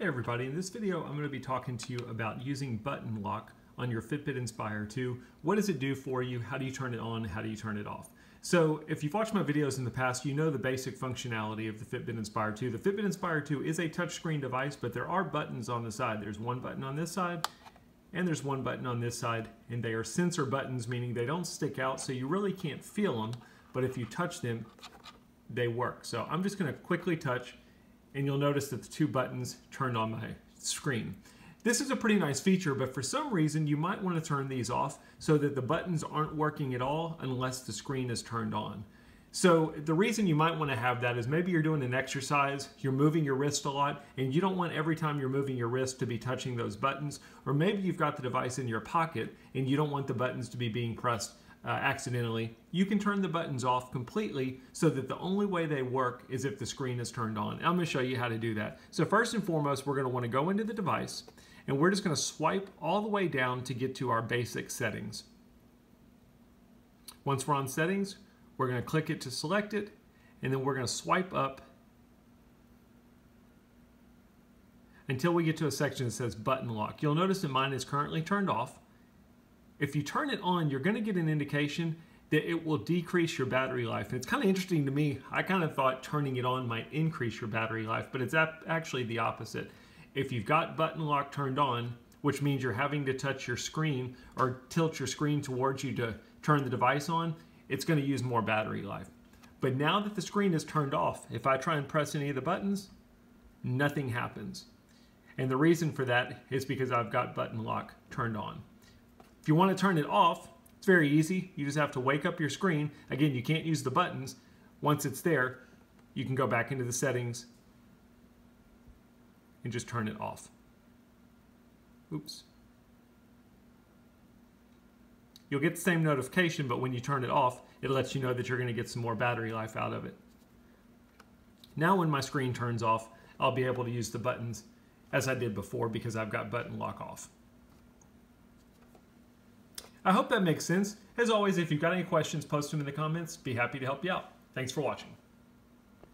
Hey everybody, in this video I'm going to be talking to you about using button lock on your Fitbit Inspire 2. What does it do for you? How do you turn it on? How do you turn it off? So if you've watched my videos in the past, you know the basic functionality of the Fitbit Inspire 2. The Fitbit Inspire 2 is a touchscreen device, but there are buttons on the side. There's one button on this side and there's one button on this side, and they are sensor buttons, meaning they don't stick out, so you really can't feel them, but if you touch them, they work. So I'm just going to quickly touch, and you'll notice that the two buttons turned on my screen. This is a pretty nice feature, but for some reason you might want to turn these off so that the buttons aren't working at all unless the screen is turned on. So the reason you might want to have that is maybe you're doing an exercise, you're moving your wrist a lot, and you don't want every time you're moving your wrist to be touching those buttons, or maybe you've got the device in your pocket and you don't want the buttons to be being pressed accidentally. You can turn the buttons off completely so that the only way they work is if the screen is turned on. And I'm going to show you how to do that. So first and foremost, we're going to want to go into the device and we're just going to swipe all the way down to get to our basic settings. Once we're on settings, we're going to click it to select it, and then we're going to swipe up until we get to a section that says button lock. You'll notice that mine is currently turned off. If you turn it on, you're going to get an indication that it will decrease your battery life. And it's kind of interesting to me. I kind of thought turning it on might increase your battery life, but it's actually the opposite. If you've got button lock turned on, which means you're having to touch your screen or tilt your screen towards you to turn the device on, it's going to use more battery life. But now that the screen is turned off, if I try and press any of the buttons, nothing happens. And the reason for that is because I've got button lock turned on. If you want to turn it off, it's very easy. You just have to wake up your screen. Again, you can't use the buttons. Once it's there, you can go back into the settings and just turn it off. Oops. You'll get the same notification, but when you turn it off, it lets you know that you're going to get some more battery life out of it. Now when my screen turns off, I'll be able to use the buttons as I did before because I've got button lock off. I hope that makes sense. As always, if you've got any questions, post them in the comments. Be happy to help you out. Thanks for watching.